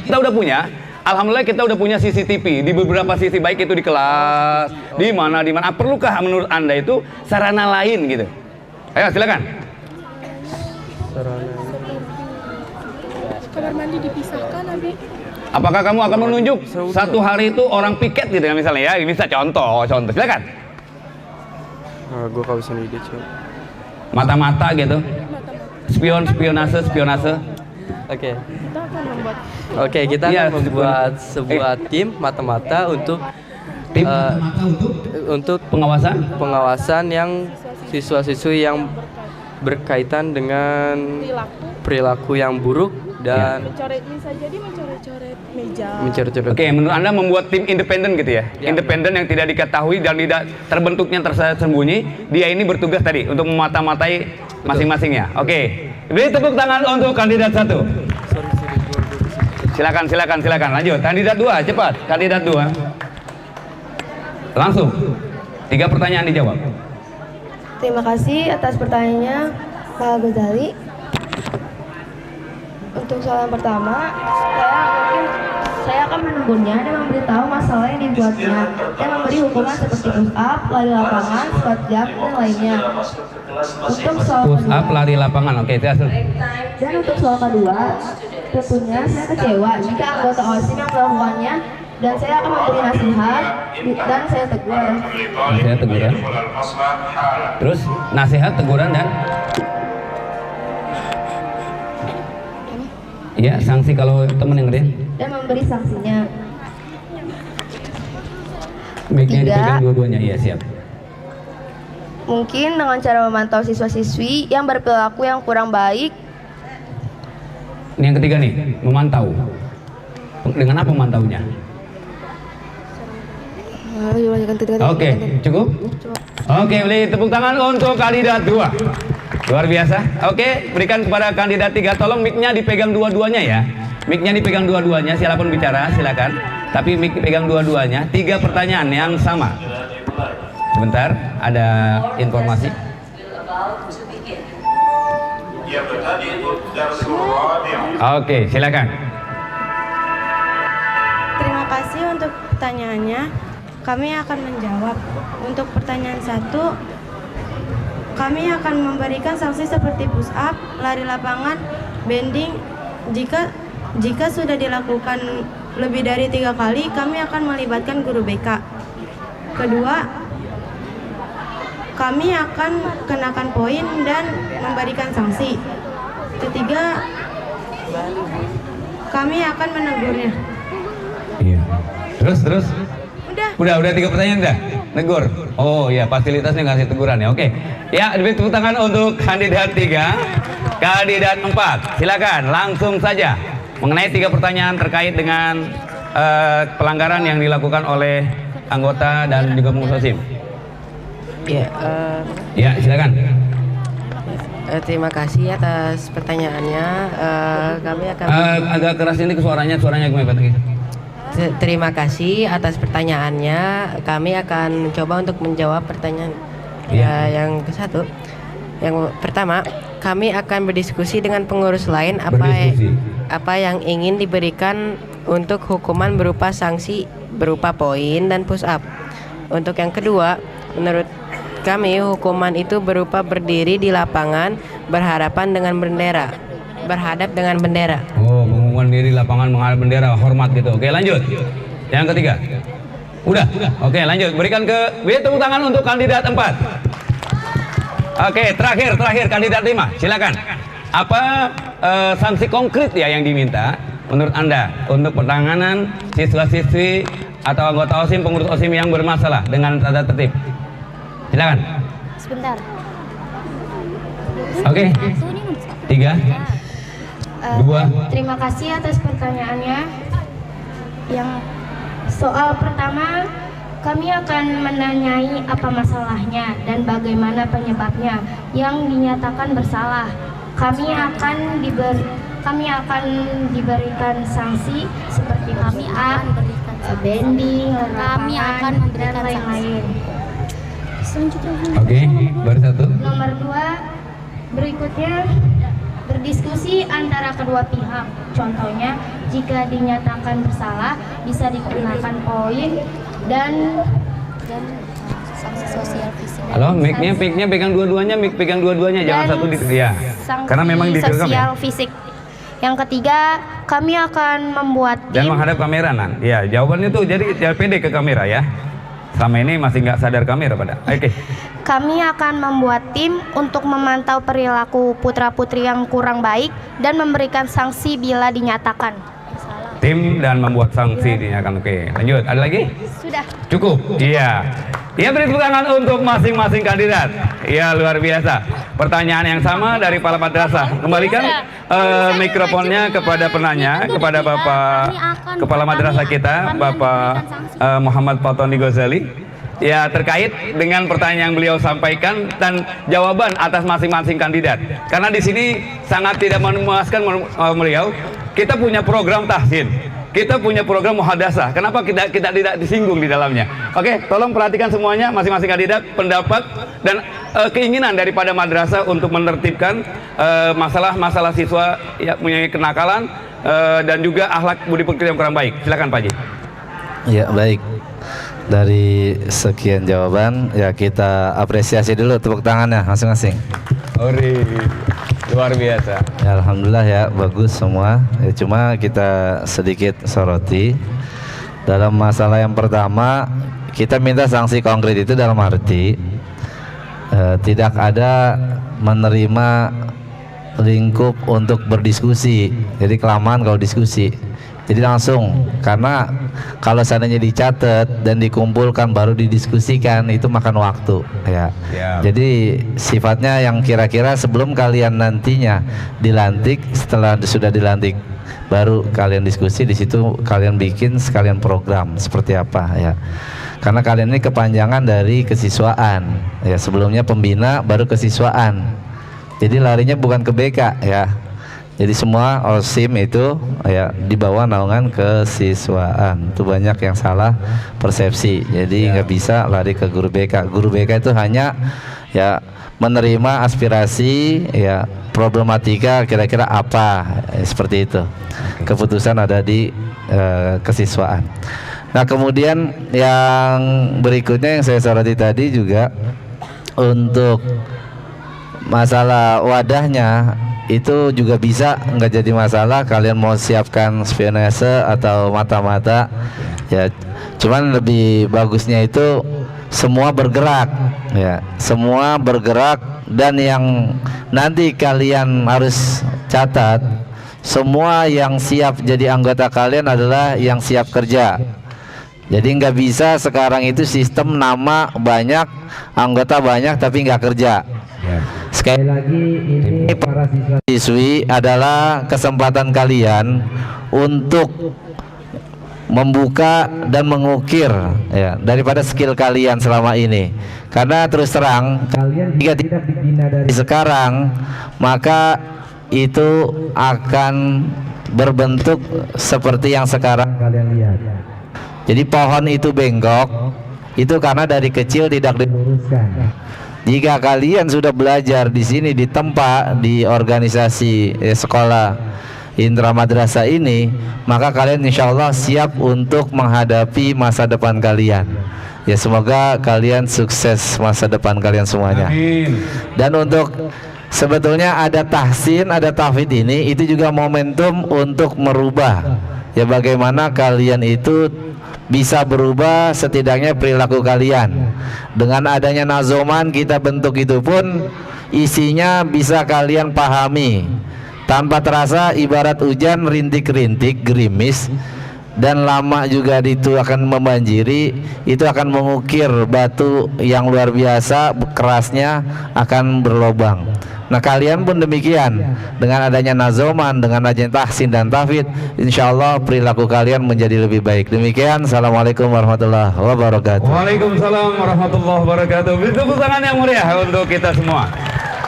Kita udah punya, alhamdulillah kita udah punya CCTV di beberapa sisi, baik itu di kelas, di mana. Perlukah menurut Anda itu sarana lain gitu? Ayo silakan. Kamar mandi dipisahkan nanti. Apakah kamu akan menunjuk satu hari itu orang piket gitu ya misalnya ya? Ini bisa contoh. Silakan. Gue gak bisa ide cuy. Mata-mata gitu. Spionase. Oke. Oke, kita akan membuat sebuah tim mata-mata untuk untuk pengawasan yang siswa-siswi yang berkaitan dengan perilaku yang buruk dan bisa jadi mencoret-coret meja. Oke, menurut Anda membuat tim independen gitu ya? Independen yang tidak diketahui dan tidak terbentuknya tersembunyi, dia ini bertugas tadi untuk memata-matai masing-masingnya. Oke. Beri tepuk tangan untuk kandidat 1. Silakan. Lanjut. Kandidat 2, cepat. Kandidat 2. Langsung. 3 pertanyaan dijawab. Terima kasih atas pertanyaannya Pak Ghazali. Untuk soal yang pertama, saya akan menegurnya dan memberitahu masalah yang dibuatnya dan memberi hukuman seperti push up, lari lapangan, squat jump, dan lainnya. Untuk soal Push up, kedua, lari lapangan. Oke, dan untuk soal kedua, tentunya saya kecewa jika anggota OSIM yang melakukannya dan saya akan memberi nasihat dan saya tegur. Nasihat, teguran. Terus nasihat, teguran dan ya sanksi kalau temen yang ngerin. Dan memberi sanksinya. Mic-nya Ketiga, dipegang dua-duanya. Iya, siap. mungkin dengan cara memantau siswa-siswi yang berperilaku yang kurang baik. Ini yang ketiga nih, memantau. Dengan apa memantaunya? Oke, cukup? Oke, beri tepuk tangan untuk kandidat 2. Luar biasa. Oke, berikan kepada kandidat 3. Tolong mic-nya dipegang dua-duanya ya. Mic-nya dipegang dua-duanya, silakan bicara, silakan. Tapi mic dipegang dua-duanya. 3 pertanyaan yang sama. Sebentar, ada informasi. Oke, silakan. Terima kasih untuk pertanyaannya. Kami akan menjawab. Untuk pertanyaan 1, kami akan memberikan sanksi seperti push up, lari lapangan, bending. Jika sudah dilakukan lebih dari 3 kali, kami akan melibatkan guru BK. Kedua, kami akan kenakan poin dan memberikan sanksi. Ketiga, kami akan menegurnya. Iya. Terus. Udah 3 pertanyaan udah. Negur. Oh iya, fasilitasnya ngasih teguran ya. Oke. Ya, diberi tepuk tangan untuk kandidat 3. Kandidat 4. Silakan langsung saja mengenai 3 pertanyaan terkait dengan pelanggaran yang dilakukan oleh anggota dan juga pengurus OSIM. Ya, silakan. Terima kasih atas pertanyaannya. Kami akan agak keras ini suaranya gimana Pak? Terima kasih atas pertanyaannya. Kami akan coba untuk menjawab pertanyaan yang ke-1. Yang pertama, kami akan berdiskusi dengan pengurus lain apa yang ingin diberikan untuk hukuman berupa sanksi berupa poin dan push up. Untuk yang kedua, menurut kami hukuman itu berupa berdiri di lapangan berhadap dengan bendera. Oh, pengumuman diri lapangan menghadap bendera, hormat gitu. Oke, lanjut. Yang ketiga. Udah. Oke, lanjut. Beri tepuk tangan untuk kandidat 4. Oke, terakhir kandidat 5. Silakan. Apa sanksi konkret ya yang diminta menurut Anda untuk penanganan siswa-siswi atau anggota OSIM, pengurus OSIM yang bermasalah dengan tata tertib? Silakan. Sebentar. Oke. 3, 2. Terima kasih atas pertanyaannya. Yang soal pertama, kami akan menanyai apa masalahnya dan bagaimana penyebabnya. Yang dinyatakan bersalah, kami akan diberikan sanksi seperti push up, bending, kami akan memberikan dan lain-lain. Oke, baru 1. Nomor 2, berikutnya berdiskusi antara kedua pihak. Contohnya, jika dinyatakan bersalah bisa dikenakan poin dan sanksi sosial fisik. Halo, mic-nya pegang dua-duanya, jangan satu di ya. Karena memang direkam sosial ya. fisik. Yang ketiga, kami akan membuat Dan tim. menghadap kamera, Nan. Ya, jawabannya tuh jadi pede ke kamera ya. Selama ini masih nggak sadar kamera pada. Oke. Kami akan membuat tim untuk memantau perilaku putra-putri yang kurang baik dan memberikan sanksi bila dinyatakan. Tim dan membuat sanksi dinyatakan. Oke, lanjut. Ada lagi? Sudah. Cukup. Iya. Ya, beri tepuk tangan untuk masing-masing kandidat. Iya, luar biasa. Pertanyaan yang sama dari Kepala Madrasah. Kembalikan mikrofonnya kepada penanya, kepada Bapak Kepala Madrasah kita, Bapak Muhammad Fatoni Ghazali. Ya, terkait dengan pertanyaan yang beliau sampaikan dan jawaban atas masing-masing kandidat. Karena di sini sangat tidak memuaskan beliau. Kita punya program tahsin, kita punya program muhadasah. Kenapa kita tidak disinggung di dalamnya? Oke, tolong perhatikan semuanya, masing-masing kandidat, pendapat dan keinginan daripada madrasah untuk menertibkan masalah-masalah siswa yang punya kenakalan dan juga akhlak budi pekerti yang kurang baik. Silakan Pak Haji. Ya, baik. Dari sekian jawaban, ya kita apresiasi dulu tepuk tangannya masing-masing. Ori, luar biasa. Ya, alhamdulillah ya, bagus semua. Ya, cuma kita sedikit soroti dalam masalah yang pertama, kita minta sanksi konkret itu dalam arti tidak ada menerima lingkup untuk berdiskusi. Jadi kelamaan kalau diskusi. Jadi langsung, karena kalau seandainya dicatat dan dikumpulkan baru didiskusikan itu makan waktu ya. Jadi sifatnya yang kira-kira sebelum kalian nantinya dilantik, setelah sudah dilantik baru kalian diskusi, di situ kalian bikin sekalian program seperti apa ya. Karena kalian ini kepanjangan dari kesiswaan ya, sebelumnya pembina baru kesiswaan. Jadi larinya bukan ke BK ya. Jadi semua OSIM itu ya di bawah naungan kesiswaan. Itu banyak yang salah persepsi. Jadi nggak bisa lari ke guru BK. Guru BK itu hanya ya menerima aspirasi ya, problematika kira-kira apa seperti itu. Keputusan ada di kesiswaan. Nah, kemudian yang berikutnya yang saya soroti tadi juga untuk masalah wadahnya itu juga bisa nggak jadi masalah. Kalian mau siapkan spionase atau mata-mata ya, cuman lebih bagusnya itu semua bergerak ya, semua bergerak. Dan yang nanti kalian harus catat, semua yang siap jadi anggota kalian adalah yang siap kerja. Jadi nggak bisa sekarang itu sistem nama banyak, anggota banyak tapi nggak kerja. Sekali lagi, ini para siswi adalah kesempatan kalian untuk membuka dan mengukir ya daripada skill kalian selama ini. Karena terus terang, kalian jika tidak dibina dari sekarang, maka itu akan berbentuk seperti yang sekarang kalian lihat. Jadi pohon itu bengkok, itu karena dari kecil tidak diluruskan. Jika kalian sudah belajar di sini di tempat di organisasi sekolah Indra Madrasah ini, maka kalian insya Allah siap untuk menghadapi masa depan kalian. Ya, semoga kalian sukses masa depan kalian semuanya. Amin. Dan untuk sebetulnya ada tahsin, ada tahfidz ini, itu juga momentum untuk merubah. Ya, bagaimana kalian itu bisa berubah setidaknya perilaku kalian. Dengan adanya nazoman kita bentuk itu pun isinya bisa kalian pahami. Tanpa terasa ibarat hujan rintik-rintik gerimis dan lama juga itu akan membanjiri, itu akan mengukir batu yang luar biasa, kerasnya akan berlobang. Nah, kalian pun demikian. Dengan adanya nazoman, dengan adanya tahsin dan tahfidz, insya Allah perilaku kalian menjadi lebih baik. Demikian, assalamualaikum warahmatullahi wabarakatuh. Waalaikumsalam warahmatullahi wabarakatuh. Tepuk tangan yang meriah untuk kita semua.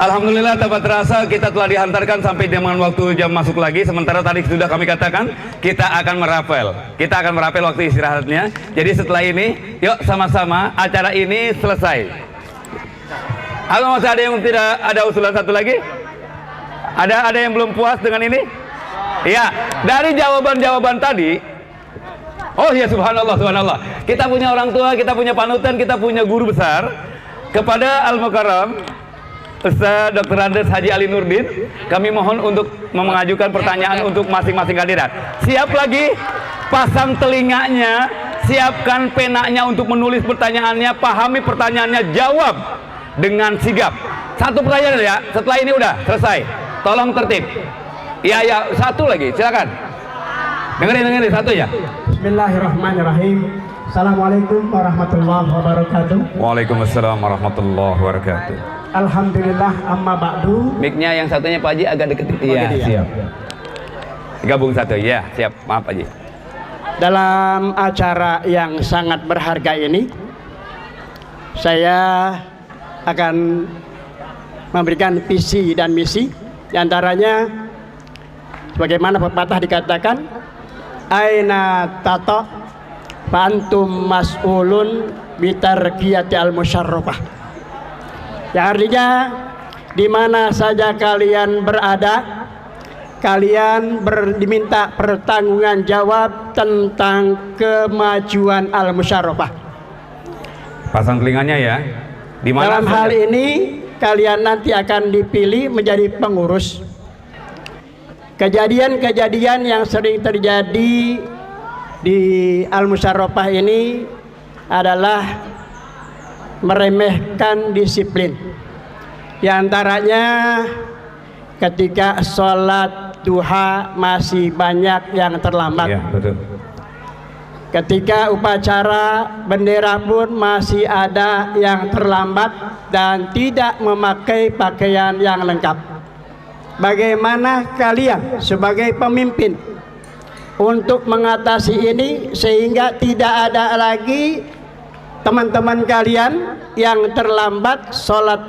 Alhamdulillah, tanpa terasa kita telah dihantarkan sampai dengan waktu jam masuk lagi. Sementara tadi sudah kami katakan kita akan merapel. Kita akan merapel waktu istirahatnya. Jadi setelah ini, yuk sama-sama acara ini selesai. Atau masih ada yang tidak ada usulan satu lagi? Ada yang belum puas dengan ini? Iya, dari jawaban-jawaban tadi. Oh ya, subhanallah, subhanallah. Kita punya orang tua, kita punya panutan, kita punya guru besar. Kepada Al-Mukarram Ustaz Dr. Andes Haji Ali Nurdin, kami mohon untuk mengajukan pertanyaan untuk masing-masing kandidat. Siap lagi? Pasang telinganya, siapkan penanya untuk menulis pertanyaannya, pahami pertanyaannya, jawab dengan sigap. Satu pertanyaan ya, setelah ini udah selesai. Tolong tertib. Ya, satu lagi, silakan. Dengerin satu ya. Bismillahirrahmanirrahim. Assalamualaikum warahmatullahi wabarakatuh. Waalaikumsalam warahmatullahi wabarakatuh. Alhamdulillah, amma ba'du. Mic-nya yang satunya Pak Haji agak deket. Iya, siap. Gabung satu, ya, siap. Maaf Pak Haji. Dalam acara yang sangat berharga ini, saya akan memberikan visi dan misi. Di antaranya, sebagaimana pepatah dikatakan, aina tato fantum mas'ulun bitarqiyati al-musyarrafah. Yang artinya, di mana saja kalian berada, kalian diminta pertanggungjawaban jawab tentang kemajuan al-musyarrafah. Pasang telinganya ya. Dalam hal ini kalian nanti akan dipilih menjadi pengurus. Kejadian-kejadian yang sering terjadi di al-musyarrafah ini adalah meremehkan disiplin. Di antaranya ketika sholat duha masih banyak yang terlambat. Ya, betul. Ketika upacara bendera pun masih ada yang terlambat dan tidak memakai pakaian yang lengkap. Bagaimana kalian sebagai pemimpin untuk mengatasi ini sehingga tidak ada lagi teman-teman kalian yang terlambat sholat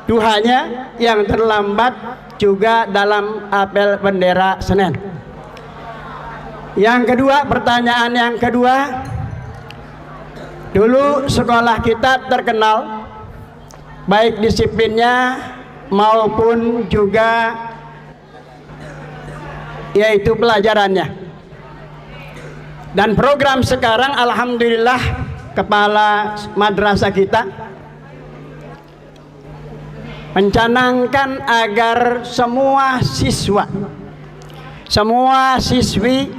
duhanya, yang terlambat juga dalam apel bendera Senin. Yang kedua, pertanyaan yang kedua, dulu sekolah kita terkenal baik disiplinnya maupun juga yaitu pelajarannya. Dan program sekarang alhamdulillah kepala madrasah kita mencanangkan agar semua siswa, semua siswi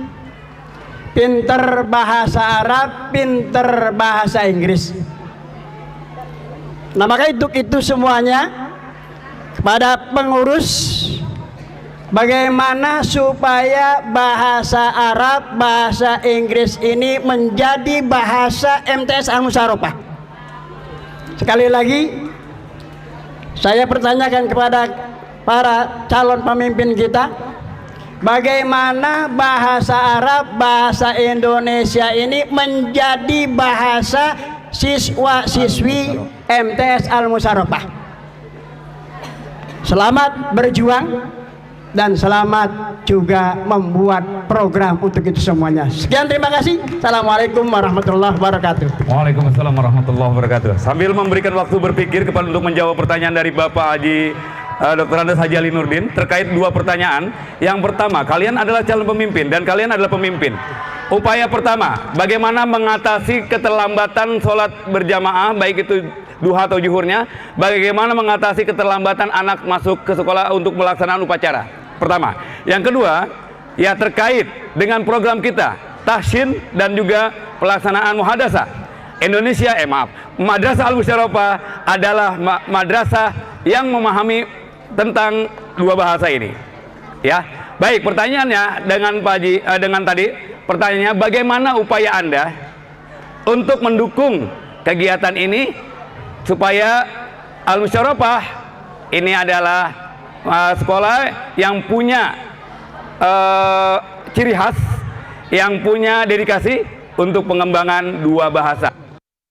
pinter bahasa Arab, pinter bahasa Inggris. Nah, maka itu semuanya kepada pengurus, bagaimana supaya bahasa Arab, bahasa Inggris ini menjadi bahasa MTS Al-Musyarrafah. Sekali lagi saya pertanyakan kepada para calon pemimpin kita, bagaimana bahasa Arab, bahasa Indonesia ini menjadi bahasa siswa-siswi MTS Al-Musyarrafah. Selamat berjuang dan selamat juga membuat program untuk itu semuanya. Sekian, terima kasih. Assalamualaikum warahmatullahi wabarakatuh. Waalaikumsalam warahmatullahi wabarakatuh. Sambil memberikan waktu berpikir kepada untuk menjawab pertanyaan dari Bapak Haji Dr. Andes Haji Ali Nurdin terkait dua pertanyaan. Yang pertama, kalian adalah calon pemimpin dan kalian adalah pemimpin. Upaya pertama, bagaimana mengatasi keterlambatan sholat berjamaah, baik itu duha atau zuhurnya, bagaimana mengatasi keterlambatan anak masuk ke sekolah untuk melaksanakan upacara. Pertama. Yang kedua, ya terkait dengan program kita, tahsin dan juga pelaksanaan muhadasah. Madrasah Al-Musyarrafah adalah madrasah yang memahami tentang dua bahasa ini. Ya, baik, pertanyaannya dengan Pak Haji, dengan tadi pertanyaannya, bagaimana upaya Anda untuk mendukung kegiatan ini supaya Al-Musyarrafah ini adalah sekolah yang punya ciri khas, yang punya dedikasi untuk pengembangan dua bahasa.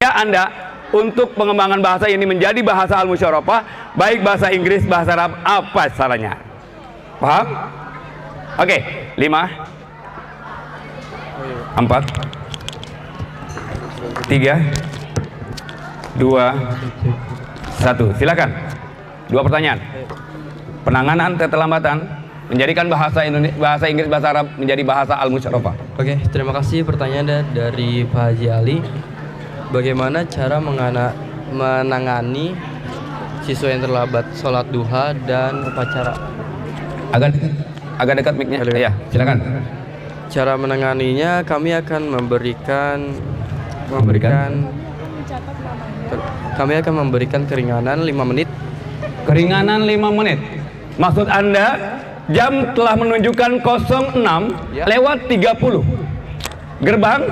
Ya, Anda untuk pengembangan bahasa ini menjadi bahasa Al-Musyarrafah, baik bahasa Inggris, bahasa Arab, apa salahnya? Paham? Oke, 5 4 3 2 1. Silakan. Dua pertanyaan. Penanganan keterlambatan menjadikan bahasa Inggris, bahasa Arab menjadi bahasa Al-Musyarrafah. Oke, terima kasih. Pertanyaan dari Pak Haji Ali. Bagaimana cara menangani siswa yang terlambat sholat duha dan upacara. Agak dekat mic-nya. Ya, silakan. Cara menanganinya kami akan memberikan keringanan 5 menit. Keringanan 5 menit. Maksud Anda jam telah menunjukkan 06 lewat 30. Gerbang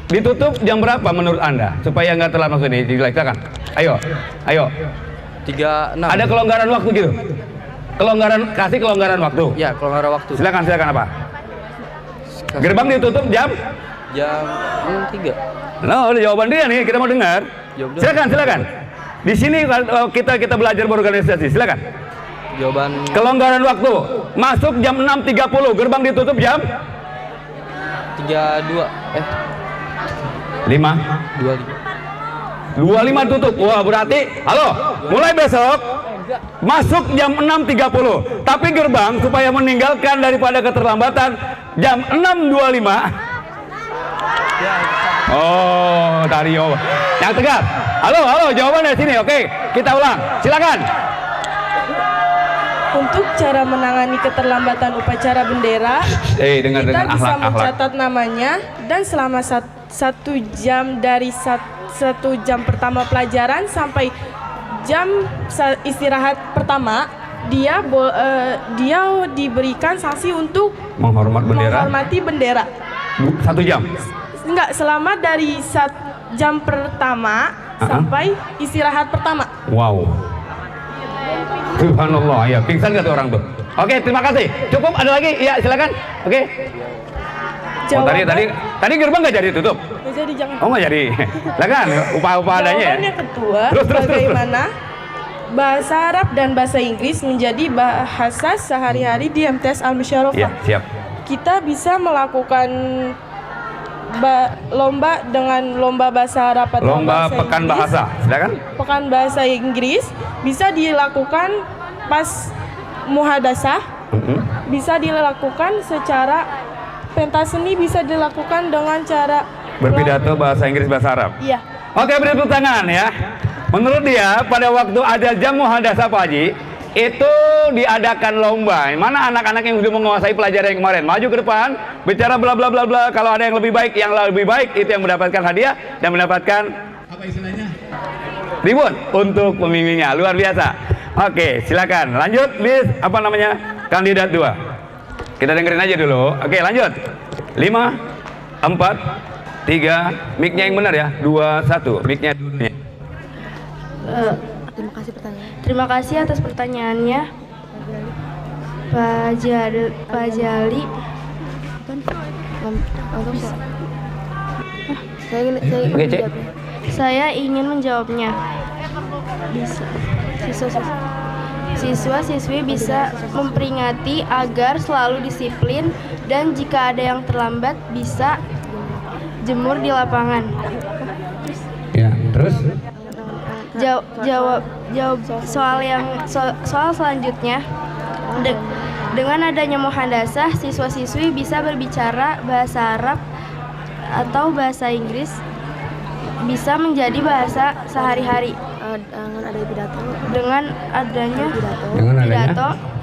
ditutup jam berapa menurut Anda? Supaya nggak telat masuk ini. Silakan. Ayo. 36. Ada kelonggaran waktu gitu? Kasih kelonggaran waktu. Ya, kelonggaran waktu. Silakan apa? Gerbang ditutup jam 3. No, jawaban dia nih, kita mau dengar. Silakan. Di sini kita belajar berorganisasi. Silakan. Jawaban kelonggaran waktu. Masuk jam 6.30, gerbang ditutup jam 25 tutup. Wah, berarti halo, mulai besok masuk jam 6.30. Tapi gerbang supaya meninggalkan daripada keterlambatan jam 6.25. Oh, Dario. Yang tegas. Halo, jawaban dari sini. Oke, kita ulang. Silakan. Untuk cara menangani keterlambatan upacara bendera, dengan kita bisa akhlak. mencatat namanya dan selama 1 jam dari 1 jam pertama pelajaran sampai jam istirahat pertama, dia diberikan sanksi untuk menghormati bendera. 1 jam. Enggak, selama dari jam pertama sampai istirahat pertama. Wow. Subhanallah, ya pingsan gak tuh orang tuh? Oke, terima kasih. Cukup, ada lagi? Ya, silakan. Oke. Oh, tadi gerbang nggak jadi tutup? Nggak jadi, jangan. Oh, nggak jadi. Silakan, upah adanya. Jawabannya kedua, terus. bagaimana bahasa Arab dan bahasa Inggris menjadi bahasa sehari-hari di MTS Al-Musyarofa. Ya, siap. Kita bisa melakukan lomba dengan lomba bahasa Arab atau lomba pekan Inggris. Bahasa, silakan. Pekan bahasa Inggris bisa dilakukan pas muhadasah, bisa dilakukan secara pentas seni, bisa dilakukan dengan cara berpidato bahasa Inggris bahasa Arab. Iya. Oke, beri tepuk tangan ya. Menurut dia pada waktu ada jam muhadasah Pak Haji, itu diadakan lomba. Mana anak-anak yang sudah menguasai pelajaran yang kemarin? Maju ke depan, bicara bla bla bla bla. Kalau ada yang lebih baik itu yang mendapatkan hadiah dan mendapatkan apa istilahnya? Ribut untuk pembimbingnya. Luar biasa. Oke, silakan. Lanjut, Miss, apa namanya? Kandidat 2. Kita dengerin aja dulu. Oke, lanjut. 5 4 3, mic-nya yang benar ya. 2 1, mic-nya. Terima kasih atas pertanyaannya, Pak Jali. Saya ingin menjawabnya. Siswa-siswi bisa memperingati agar selalu disiplin dan jika ada yang terlambat bisa jemur di lapangan. Ya, terus? Jawab soal selanjutnya. Dengan adanya muhadasah, siswa-siswi bisa berbicara bahasa Arab atau bahasa Inggris, bisa menjadi bahasa sehari-hari. Dengan adanya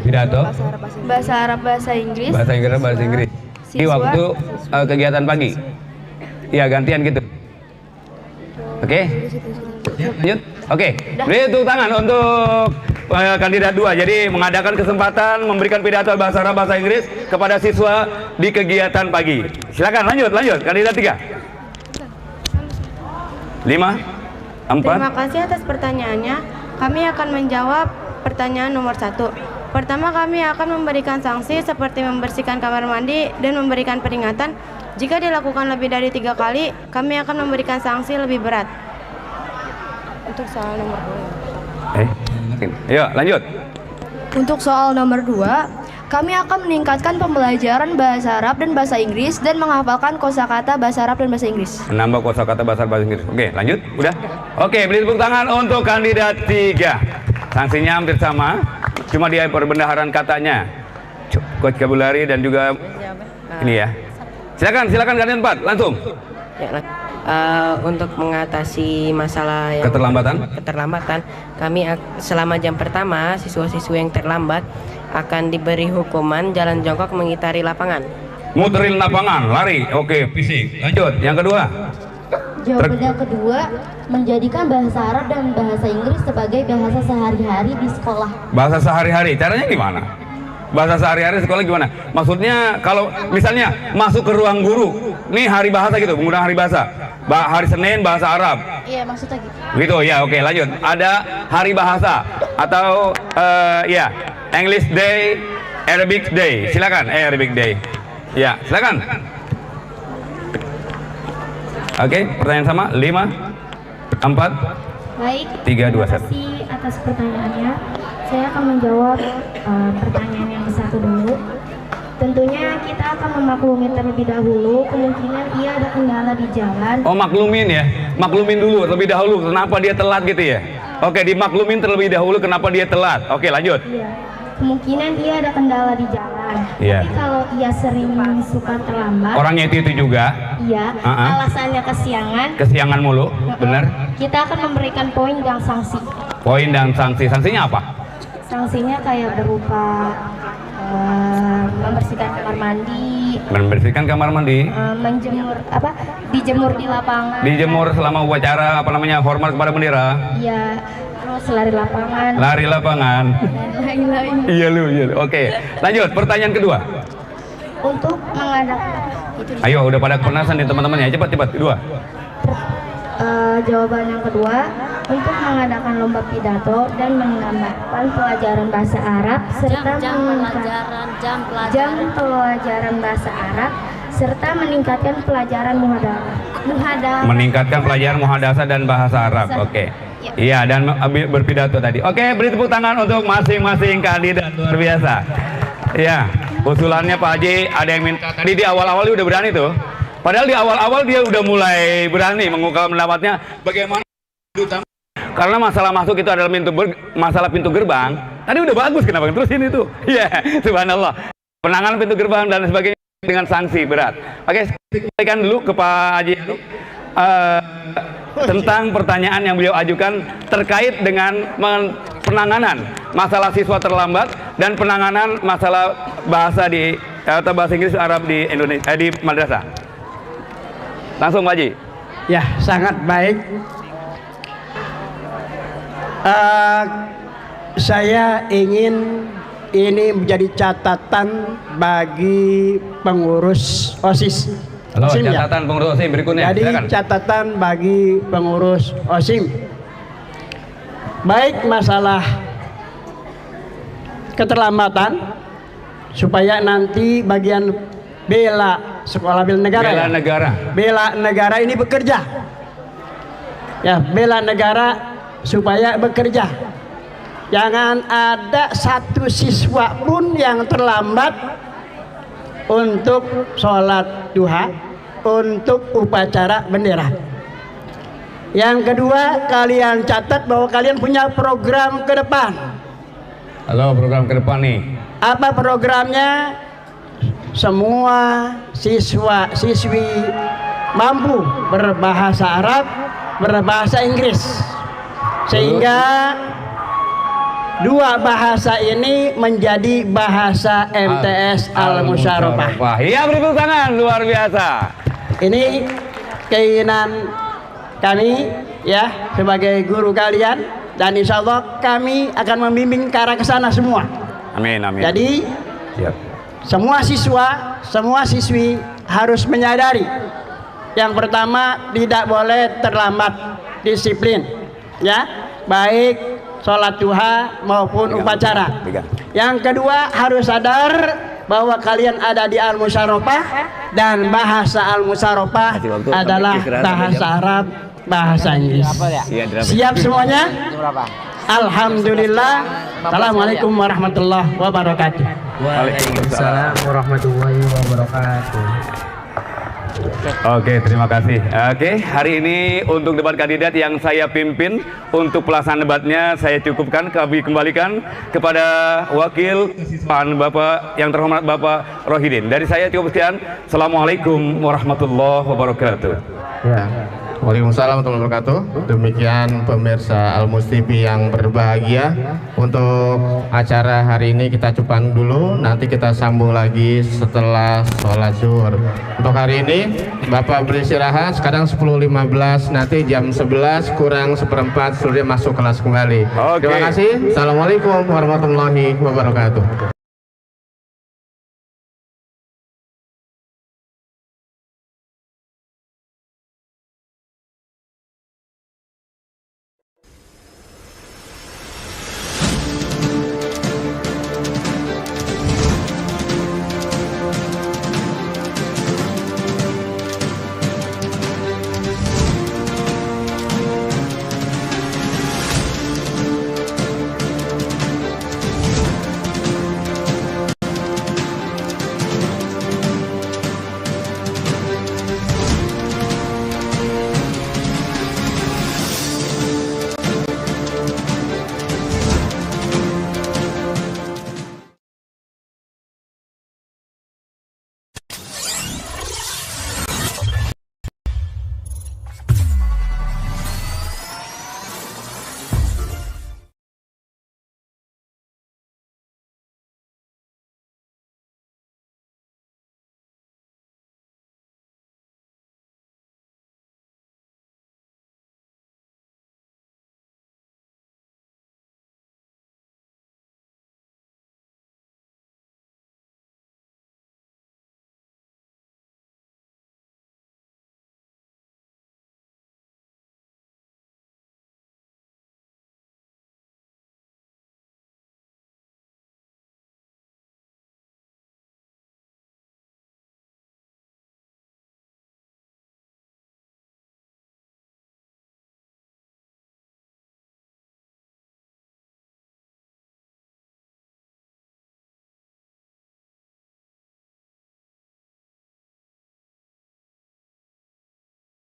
pidato bahasa Arab bahasa Inggris. Di waktu kegiatan pagi. Iya, gantian gitu. Oke. Lanjut. Oke. Beri tepuk tangan untuk kandidat 2. Jadi mengadakan kesempatan memberikan pidato bahasa Arab bahasa Inggris kepada siswa di kegiatan pagi. Silakan lanjut kandidat 3. 5 4. Terima kasih atas pertanyaannya. Kami akan menjawab pertanyaan nomor 1. Pertama, kami akan memberikan sanksi seperti membersihkan kamar mandi dan memberikan peringatan. Jika dilakukan lebih dari 3 kali, kami akan memberikan sanksi lebih berat. Untuk soal nomor 2. Yuk, lanjut. Untuk soal nomor 2, kami akan meningkatkan pembelajaran bahasa Arab dan bahasa Inggris dan menghafalkan kosakata bahasa Arab dan bahasa Inggris. Menambah kosakata bahasa Inggris. Oke, lanjut. Udah? Oke, beri tepuk tangan untuk kandidat 3. Sanksinya hampir sama, cuma dia perbendaharaan katanya. Vocabulary dan juga ini ya. Silakan kandidat 4, langsung. Ya, untuk mengatasi masalah yang keterlambatan, kami selama jam pertama siswa-siswi yang terlambat akan diberi hukuman jalan jongkok mengitari lapangan. Muterin lapangan, lari, oke, fisik. Lanjut, yang kedua. Jawaban yang kedua, menjadikan bahasa Arab dan bahasa Inggris sebagai bahasa sehari-hari di sekolah. Bahasa sehari-hari, caranya gimana? Bahasa sehari-hari sekolah gimana? Maksudnya kalau misalnya masuk ke ruang guru, nih hari bahasa gitu, menggunakan hari bahasa. Hari Senin bahasa Arab. Iya, maksudnya gitu. Gitu ya, oke, lanjut. Ada hari bahasa atau ya, English Day, Arabic Day. Silakan, Arabic Day. Ya, silakan. Oke, pertanyaan sama, 5, 4, Baik, 3, 2, 1. terima kasih atas pertanyaannya. Saya akan menjawab pertanyaan yang satu dulu. Tentunya kita akan memaklumi terlebih dahulu kemungkinan ia ada kendala di jalan. Oh, maklumin ya, maklumin dulu terlebih dahulu kenapa dia telat gitu ya. Oke, dimaklumin terlebih dahulu kenapa dia telat. Oke, lanjut. Iya, kemungkinan ia ada kendala di jalan. Iya. Tapi kalau ia sering suka terlambat, Orangnya itu juga. iya, alasannya Kesiangan mulu, benar. kita akan memberikan poin dan sanksi. Poin dan sanksi. Sanksinya apa? Sanksinya kayak berupa membersihkan kamar mandi, Membersihkan kamar mandi, menjemur dijemur di lapangan. dijemur selama upacara hormat kepada bendera. Iya, terus lari lapangan. Lari lapangan. Dan lain-lain. Iya lu. Oke, lanjut pertanyaan kedua. Untuk mengadakan Ayo, udah pada kepenasan nih teman-teman ya. Cepat. Kedua. jawaban yang kedua, untuk mengadakan lomba pidato dan menambahkan pelajaran bahasa Arab serta jam pelajaran bahasa Arab serta meningkatkan pelajaran muhadalah. Meningkatkan pelajaran muhadasah dan bahasa Arab. Oke. Iya, dan berpidato tadi. Oke, beri tepuk tangan untuk masing-masing kandidat. Luar biasa. Iya, usulannya Pak Haji ada yang minta. Tadi di awal-awal dia udah berani tuh. Padahal di awal-awal dia udah mulai berani mengungkapkan pendapatnya. Bagaimana? Karena masalah masuk itu adalah masalah pintu gerbang. Tadi udah bagus, kenapa terusin itu? Iya, subhanallah. Penanganan pintu gerbang dan sebagainya dengan sanksi berat. Oke, sampaikan dulu ke Pak Haji tentang pertanyaan yang beliau ajukan terkait dengan penanganan masalah siswa terlambat dan penanganan masalah bahasa atau bahasa Inggris Arab di Indonesia di madrasah. Langsung Pak Haji. Ya, sangat baik. Saya ingin ini menjadi catatan bagi pengurus OSIS. Halo, OSIM, catatan pengurus OSIM berikutnya. Jadi silakan. catatan bagi pengurus OSIM. Baik masalah keterlambatan supaya nanti bagian bela sekolah bela negara. Bela negara. Bela negara ini bekerja. Ya, bela negara supaya bekerja. Jangan ada satu siswa pun yang terlambat untuk sholat duha, untuk upacara bendera. Yang kedua, kalian catat bahwa kalian punya program ke depan. Halo, program ke depan nih. Apa programnya? Semua siswa-siswi mampu berbahasa Arab, berbahasa Inggris. Sehingga dua bahasa ini menjadi bahasa MTS Al-Musyarofah. Iya, beri tepuk tangan, luar biasa. Ini keinginan kami ya sebagai guru kalian, dan insya Allah kami akan membimbing ke arah ke sana semua. Amin. Jadi siap. Semua siswa, semua siswi harus menyadari yang pertama tidak boleh terlambat disiplin, ya, baik sholat duha maupun upacara. Yang kedua harus sadar bahwa kalian ada di Al-Musyarofah dan bahasa Al-Musyarofah adalah bahasa Arab, bahasa Inggris. Siap semuanya? Alhamdulillah. Assalamualaikum warahmatullahi wabarakatuh. Waalaikumsalam warahmatullahi wabarakatuh. Oke, terima kasih. Oke, hari ini untuk debat kandidat yang saya pimpin untuk pelaksanaan debatnya saya cukupkan. Kami kembalikan kepada wakil kesiswaan Bapak yang terhormat Bapak Rohidin. Dari saya cukup sekian. Assalamualaikum warahmatullahi wabarakatuh. Ya. Waalaikumsalam warahmatullahi wabarakatuh. Demikian pemirsa Al-Mus TV yang berbahagia, untuk acara hari ini kita cukupkan dulu, nanti kita sambung lagi setelah sholat zuhur. Untuk hari ini Bapak beristirahat, sekarang 10.15, nanti jam 11 kurang seperempat sudah masuk kelas kembali. Terima kasih. Assalamualaikum warahmatullahi wabarakatuh.